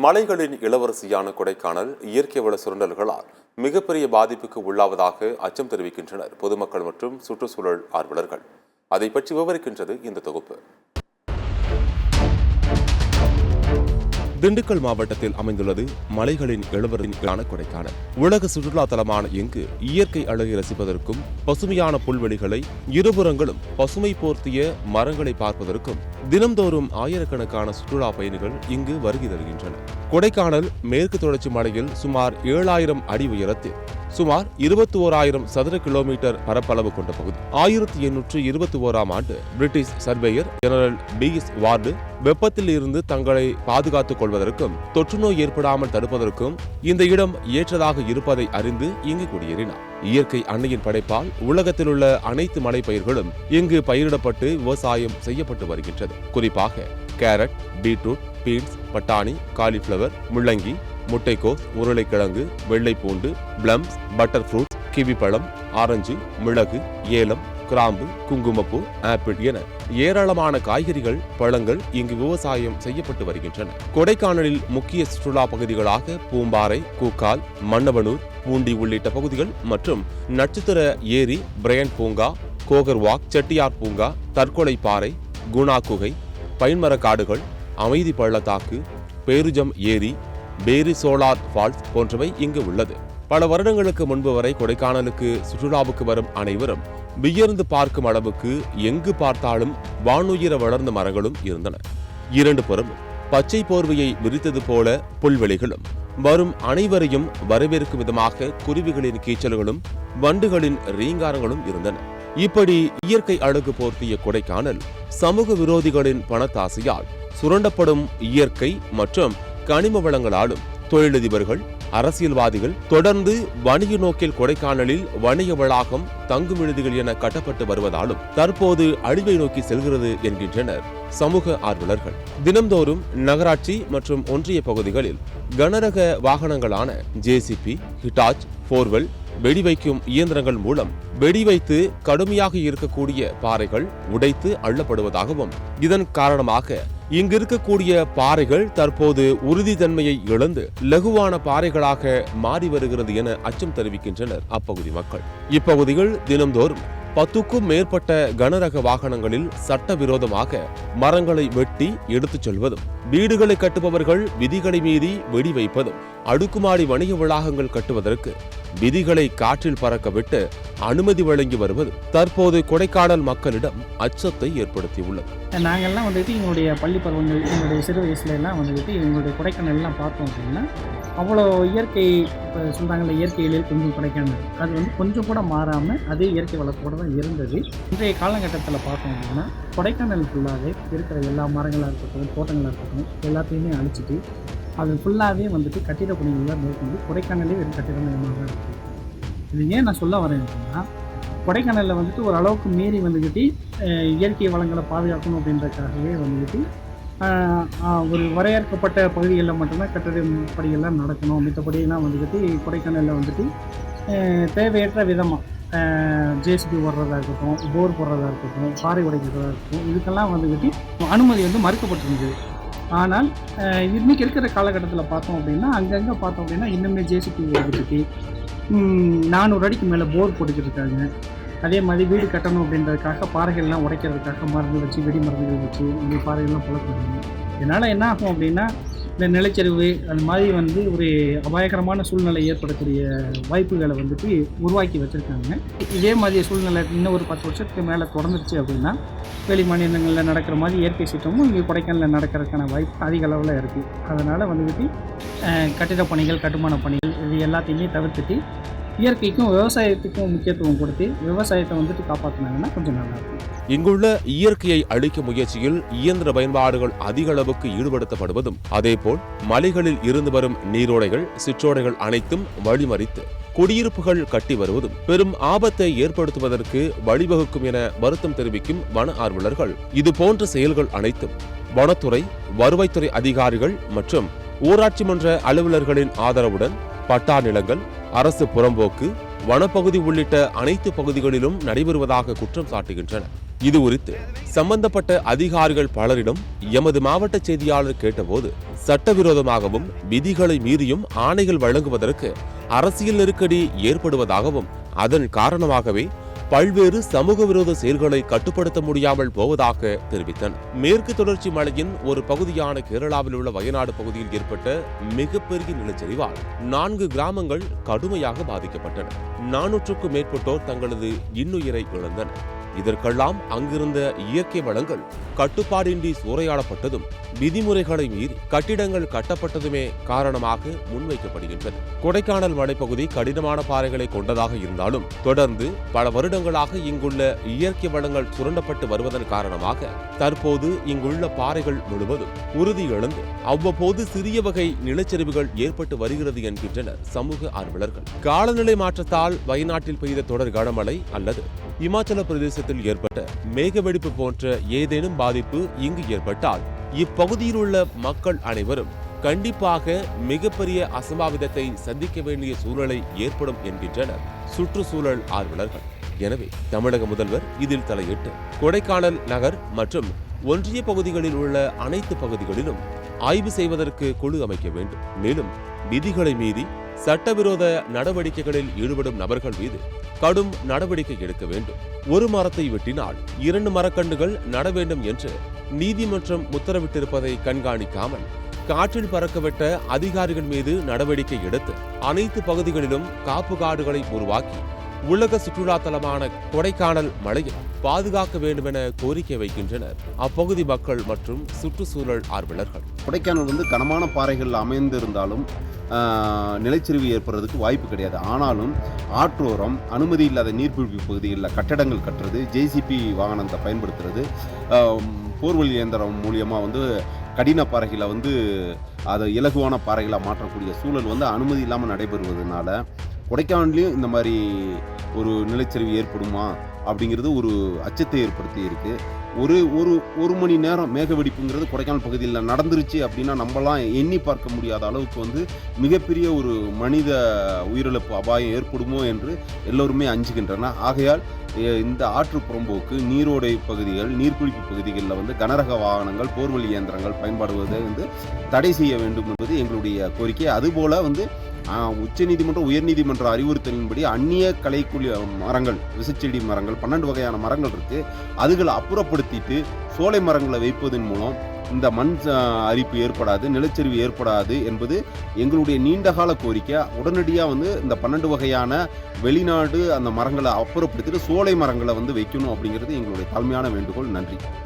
மலைகளின் இளவரசியான கொடைக்கானல் இயற்கை வள சுரண்டல்களால் மிகப்பெரிய பாதிப்புக்கு உள்ளாவதாக அச்சம் தெரிவிக்கின்றனர் பொதுமக்கள் மற்றும் சுற்றுச்சூழல் ஆர்வலர்கள். அதை பற்றி விவரிக்கின்றது இந்த தொகுப்பு. திண்டுக்கல் மாவட்டத்தில் அமைந்துள்ளது மலைகளின் இளவரசியான கொடைக்கானல். உலக சுற்றுலா தலமான இங்கு இயற்கை அழகை ரசிப்பதற்கும் பசுமையான புல்வெளிகளை இருபுறங்களும் பசுமை போர்த்திய மரங்களை பார்ப்பதற்கும் தினம்தோறும் ஆயிரக்கணக்கான சுற்றுலா பயணிகள் இங்கு வருகை தருகின்றனர். கொடைக்கானல் மேற்கு தொடர்ச்சி மலையில் சுமார் 7000 அடி உயரத்தில் சுமார் 21,000 சதுர கிலோமீட்டர் பரப்பளவு கொண்ட பகுதி. 1821ஆம் ஆண்டு British surveyor general B.S. Ward வெப்பத்தில் இருந்து தங்களை பாதுகாத்துக் கொள்வதற்கும் தொற்று நோய் ஏற்படாமல் தடுப்பதற்கும் இந்த இடம் ஏற்றதாக இருப்பதை அறிந்து இங்கு குடியேறினார். இயற்கை அன்னையின் படைப்பால் உலகத்தில் உள்ள அனைத்து மலை பயிர்களும் இங்கு பயிரிடப்பட்டு விவசாயம் செய்யப்பட்டு வருகின்றது. குறிப்பாக கேரட், பீட்ரூட், பீன்ஸ், பட்டாணி, காலிஃபிளவர், முள்ளங்கி, முட்டைக்கோஸ், உருளைக்கிழங்கு, வெள்ளைப்பூண்டு, பிளம்ஸ், பட்டர் ஃப்ரூட்ஸ், கிவி பழம், ஆரஞ்சு, மிளகு, ஏலம், கிராம்பு, குங்குமப்பூ, ஆப்பிள் என ஏராளமான காய்கறிகள், பழங்கள் இங்கு விவசாயம் செய்யப்பட்டு வருகின்றன. கொடைக்கானலில் முக்கிய சுற்றுலா பகுதிகளாக பூம்பாறை, கூக்கால், மன்னவனூர், பூண்டி உள்ளிட்ட பகுதிகள் மற்றும் நட்சத்திர ஏரி, பிரையன் பூங்கா, கோகர்வாக், செட்டியார் பூங்கா, தற்கொலை பாறை, குணா குகை, பைன்மர காடுகள், அமைதி பள்ளத்தாக்கு, பேருஜம் ஏரி, பேரி சோலார் ஃபால்ஸ் போன்றவை இங்கு உள்ளது. பல வருடங்களுக்கு முன்பு வரை கொடைக்கானலுக்கு சுற்றுலாவுக்கு வரும் அனைவரும் வியர்ந்து பார்க்கும் அளவுக்கு எங்கு பார்த்தாலும் வானுயர வளர்ந்த மரங்களும் இருந்தன. இரண்டு புறம் பச்சை போர்வையை விரித்தது போல புல்வெளிகளும் வரும் அனைவரையும் வரவேற்கும் விதமாக குருவிகளின் கீச்சல்களும் வண்டுகளின் ரீங்காரங்களும் இருந்தன. இப்படி இயற்கை அழகு போர்த்திய கொடைக்கானல் சமூக விரோதிகளின் பணத்தாசையால் சுரண்டப்படும் இயற்கை மற்றும் கனிம வளங்களாலும் தொழிலதிபர்கள், அரசியல்வாதிகள் தொடர்ந்து வணிக நோக்கில் கொடைக்கானலில் வணிக வளாகம், தங்கும் விடுதிகள் என கட்டப்பட்டு வருவதாலும் தற்போது அழிவை நோக்கி செல்கிறது என்கின்றனர் சமூக ஆர்வலர்கள். தினம்தோறும் நகராட்சி மற்றும் ஒன்றிய பகுதிகளில் கனரக வாகனங்களான JCB, ஹிட்டாச், போர்வெல், வெடிவைக்கும் இயந்திரங்கள் மூலம் வெடிவைத்து கடுமையாக இருக்கக்கூடிய பாறைகள் உடைத்து அள்ளப்படுவதாகவும் இதன் காரணமாக இங்கு இருக்கக்கூடிய பாறைகள் தற்போது உறுதித்தன்மையை இழந்து லகுவான பாறைகளாக மாறி வருகிறது என அச்சம் தெரிவிக்கின்றனர் அப்பகுதி மக்கள். இப்பகுதிகள் தினம்தோறும் 10க்கும் மேற்பட்ட கனரக வாகனங்களில் சட்டவிரோதமாக மரங்களை வெட்டி எடுத்துச் செல்வதும், வீடுகளை கட்டுபவர்கள் விதிகளை மீறி வெடி வைப்பதும், அடுக்குமாடி வணிக வளாகங்கள் கட்டுவதற்கு விதிகளை காற்றில் பறக்க விட்டு அனுமதி வழங்கி வருவதும் தற்போது கொடைக்கானல் மக்களிடம் அச்சத்தை ஏற்படுத்தியுள்ளது. நாங்கள்லாம் எங்களுடைய பள்ளி பருவங்கள், எங்களுடைய சிறு வயசுல எல்லாம் எங்களுடைய கொடைக்கானல் எல்லாம் பார்த்தோம் அப்படின்னா அவ்வளோ இயற்கை, இப்போ சொல்கிறாங்கல்ல இயற்கையிலே கொஞ்சம் கொடைக்கானல், அது கொஞ்சம் கூட மாறாமல் அதே இயற்கை வளத்தோடு தான் இருந்தது. இன்றைய காலகட்டத்தில் பார்த்தோம் அப்படின்னா கொடைக்கானல் ஃபுல்லாகவே இருக்கிற எல்லா மரங்களாக இருக்கட்டும், தோட்டங்களாக இருக்கட்டும் எல்லாத்தையுமே அழிச்சிட்டு அது ஃபுல்லாகவே கட்டிட பணிகள்லாம் மேற்கொண்டு கொடைக்கானலே ஒரு கட்டிட மயமாக தான் இருக்குது. இது ஏன் நான் சொல்ல வரேன் அப்படின்னா, கொடைக்கானலில் ஓரளவுக்கு மீறி இயற்கை வளங்களை பாதுகாக்கணும் அப்படின்றதுக்காகவே ஒரு வரையறுக்கப்பட்ட பகுதிகளில் மட்டும்தான் கட்டிட பணிகள்லாம் நடக்கணும். மித்தபடியெல்லாம் கொடைக்கானலில் தேவையற்ற விதமாக JCB ஓடுறதா இருக்கட்டும், போர் போடுறதா இருக்கட்டும், பாறை உடைக்கிறதா இருக்கட்டும், இதுக்கெல்லாம் அனுமதி மறுக்கப்பட்டிருந்தது. ஆனால் இன்றைக்கி இருக்கிற காலகட்டத்தில் பார்த்தோம் அப்படின்னா அங்கங்கே பார்த்தோம் அப்படின்னா இன்னுமே JCB ஓடிக்கிட்டு 400 அடிக்கு மேலே போர் போட்டுக்கிட்டு இருக்காங்க. அதே மாதிரி வீடு கட்டணும் அப்படின்றதுக்காக பாறைகள்லாம் உடைக்கிறதுக்காக மருந்து வச்சு, வெடி மருந்துகள் வச்சு இந்த பாறைகள்லாம் புழக்கிறாங்க. இதனால் என்ன ஆகும் அப்படின்னா இந்த நிலச்சரிவு அது மாதிரி ஒரு அபாயகரமான சூழ்நிலை ஏற்படக்கூடிய வாய்ப்புகளை உருவாக்கி வச்சுருக்காங்க. இதே மாதிரி சூழ்நிலை இன்னும் ஒரு 10 வருஷத்துக்கு மேலே தொடர்ந்துருச்சு அப்படின்னா வெளி மாநிலங்களில் நடக்கிற மாதிரி இயற்கை சீற்றமும் இங்கே கொடைக்கானலில் நடக்கிறதுக்கான வாய்ப்பு அதிக அளவில் இருக்குது. அதனால் கட்டிட பணிகள், கட்டுமான பணிகள் இது எல்லாத்தையுமே தவிர்த்துட்டு இயற்கைக்கும் விவசாயத்துக்கும் முக்கியத்துவம் கொடுத்து விவசாயத்தை காப்பாற்றினாங்கன்னா கொஞ்சம் நல்லா இருக்கும். இங்குள்ள இயற்கையை அழிக்கும் முயற்சியில் இயந்திர பயன்பாடுகள் அதிக அளவுக்கு ஈடுபடுத்தப்படுவதும், அதேபோல் மலைகளில் இருந்து வரும் நீரோடைகள், சிற்றோடைகள் அனைத்தும் வழிமறித்து குடியிருப்புகள் கட்டி வருவதும் பெரும் ஆபத்தை ஏற்படுத்துவதற்கு வழிவகுக்கும் என வருத்தம் தெரிவிக்கும் வன ஆர்வலர்கள். இதுபோன்ற செயல்கள் அனைத்தும் வனத்துறை, வருவாய்த்துறை அதிகாரிகள் மற்றும் ஊராட்சி மன்ற அலுவலர்களின் ஆதரவுடன் பட்டா நிலங்கள், அரசு புறம்போக்கு, வனப்பகுதி உள்ளிட்ட அனைத்து பகுதிகளிலும் நடைபெறுவதாக குற்றம் சாட்டுகின்றனர். இது குறித்து சம்பந்தப்பட்ட அதிகாரிகள் பலரிடம் எமது மாவட்ட செய்தியாளர் கேட்டபோது சட்டவிரோதமாகவும் விதிகளை மீறியும் ஆணைகள் வழங்குவதற்கு அரசியல் நெருக்கடி ஏற்படுவதாகவும் அதன் காரணமாகவே பல்வேறு சமூக விரோத செயல்களை கட்டுப்படுத்த முடியாமல் போவதாக தெரிவித்தனர். மேற்கு தொடர்ச்சி மலையின் ஒரு பகுதியான கேரளாவில் உள்ள வயநாடு பகுதியில் ஏற்பட்ட மிகப்பெரிய நிலச்சரிவால் 4 கிராமங்கள் கடுமையாக பாதிக்கப்பட்டன. 400க்கும் மேற்பட்டோர் தங்களது இன்னுயிரை இழந்தனர். இதற்கெல்லாம் அங்கிருந்த இயற்கை வளங்கள் கட்டுப்பாடின்றி சூறையாடப்பட்டதும் விதிமுறைகளை மீறி கட்டிடங்கள் கட்டப்பட்டதுமே காரணமாக முன்வைக்கப்படுகின்றன. கொடைக்கானல் மலைப்பகுதி கடினமான பாறைகளை கொண்டதாக இருந்தாலும் தொடர்ந்து பல வருடங்களாக இங்குள்ள இயற்கை வளங்கள் சுரண்டப்பட்டு வருவதன் காரணமாக தற்போது இங்குள்ள பாறைகள் முழுவதும் உறுதி இழந்து அவ்வப்போது சிறிய வகை நிலச்சரிவுகள் ஏற்பட்டு வருகிறது என்கின்றனர் சமூக ஆர்வலர்கள். காலநிலை மாற்றத்தால் வயநாட்டில் பெய்த தொடர் கனமழை அல்லது இமாச்சல பிரதேசத்தில் ஏற்பட்ட மேகவெடிப்பு போன்ற ஏதேனும் பாதிப்பு இங்கு ஏற்பட்டால் இப்பகுதியில் உள்ள மக்கள் அனைவரும் கண்டிப்பாக மிகப்பெரிய அசம்பாவிதத்தை சந்திக்க வேண்டிய சூழலை ஏற்படும் என்கின்றனர் சுற்றுச்சூழல் ஆர்வலர்கள். எனவே தமிழக முதல்வர் இதில் தலையிட்டு கொடைக்கானல் நகர் மற்றும் ஒன்றிய பகுதிகளில் உள்ள அனைத்து பகுதிகளிலும் ஆய்வு செய்வதற்கு குழு அமைக்க வேண்டும். மேலும் விதிகளை மீறி சட்டவிரோத நடவடிக்கைகளில் ஈடுபடும் நபர்கள் மீது கடும் நடவடிக்கை எடுக்க வேண்டும். ஒரு மரத்தை வெட்டினால் 2 மரக்கன்றுகள் நட வேண்டும் என்று நீதிமன்றம் உத்தரவிட்டிருப்பதை கண்காணிக்காமல் காற்றில் பறக்கவிட்ட அதிகாரிகள் மீது நடவடிக்கை எடுத்து அனைத்து பகுதிகளிலும் காப்பு காடுகளை உருவாக்கி உலக சுற்றுலா தலமான கொடைக்கானல் மலையை பாதுகாக்க வேண்டும் என கோரிக்கை வைக்கின்றனர் அப்பகுதி மக்கள் மற்றும் சுற்றுச்சூழல் ஆர்வலர்கள். கொடைக்கானல் கனமான பாறைகள் அமைந்திருந்தாலும் நிலச்சரிவு ஏற்படுறதுக்கு வாய்ப்பு கிடையாது. ஆனாலும் ஆற்றோரம் அனுமதி இல்லாத நீர்பிடிப்பு பகுதிகளில் கட்டடங்கள் கட்டுறது, ஜேசிபி வாகனத்தை பயன்படுத்துறது, போர்வெளி இயந்திரம் மூலியமாக கடின பாறைகளை அதை இலகுவான பாறைகளாக மாற்றக்கூடிய சூழல் அனுமதி இல்லாமல் நடைபெறுவதனால கொடைக்கானல்லையும் இந்த மாதிரி ஒரு நிலச்சரிவு ஏற்படுமா அப்படிங்கிறது ஒரு அச்சத்தை ஏற்படுத்தி இருக்கு. ஒரு மணி நேரம் மேக வெடிப்புங்கிறது கொடைக்கானல் பகுதியில் நடந்துருச்சு அப்படின்னா நம்மளாம் எண்ணி பார்க்க முடியாத அளவுக்கு மிகப்பெரிய ஒரு மனித உயிரிழப்பு அபாயம் ஏற்படுமோ என்று எல்லோருமே அஞ்சுகின்றனர். ஆகையால் இந்த ஆற்று புறம்போக்கு நீரோடை பகுதிகள், நீர்பிடிப்பு பகுதிகளில் கனரக வாகனங்கள், போர்வெளி இயந்திரங்கள் பயன்படுவதை தடை செய்ய வேண்டும் என்பது எங்களுடைய கோரிக்கை. அதுபோல உச்சநீதிமன்றம், உயர்நீதிமன்ற அறிவுறுத்தலின்படி அந்நிய கலைக்குழி மரங்கள், விசைச்செடி மரங்கள் 12 வகையான மரங்கள் இருக்கு. அதுகளை அப்புறப்படுத்திட்டு சோலை மரங்களை வைப்பதன் மூலம் இந்த மண் அரிப்பு ஏற்படாது, நிலச்சரிவு ஏற்படாது என்பது எங்களுடைய நீண்டகால கோரிக்கை. உடனடியாக இந்த 12 வகையான வெளிநாடு அந்த மரங்களை அப்புறப்படுத்திட்டு சோலை மரங்களை வைக்கணும் அப்படிங்கிறது எங்களுடைய தாழ்மையான வேண்டுகோள். நன்றி.